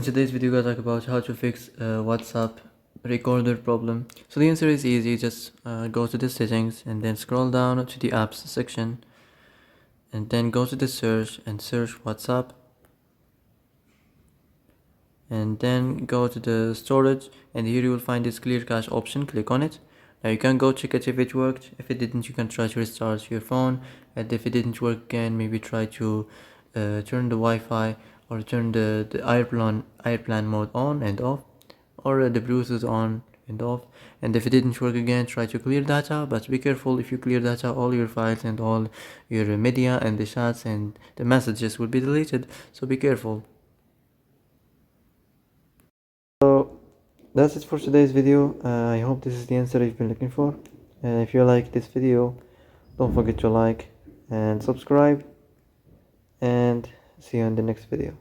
In today's video, we're going to talk about how to fix WhatsApp recorder problem. So the answer is easy. Just go to the settings and then scroll down to the apps section and then go to the search and search WhatsApp and then go to the storage, and here you will find this clear cache option. Click on it. Now you can go check it if it worked. If it didn't, you can try to restart your phone, and if it didn't work again, maybe try to turn the Wi-Fi or turn the airplane mode on and off, or the Bluetooth on and off. And if it didn't work again, try to clear data, but be careful. If you clear data, all your files and all your media and the chats and the messages will be deleted, so be careful. So that's it for today's video. I hope this is the answer you've been looking for. If you like this video, don't forget to like and subscribe, and see you in the next video.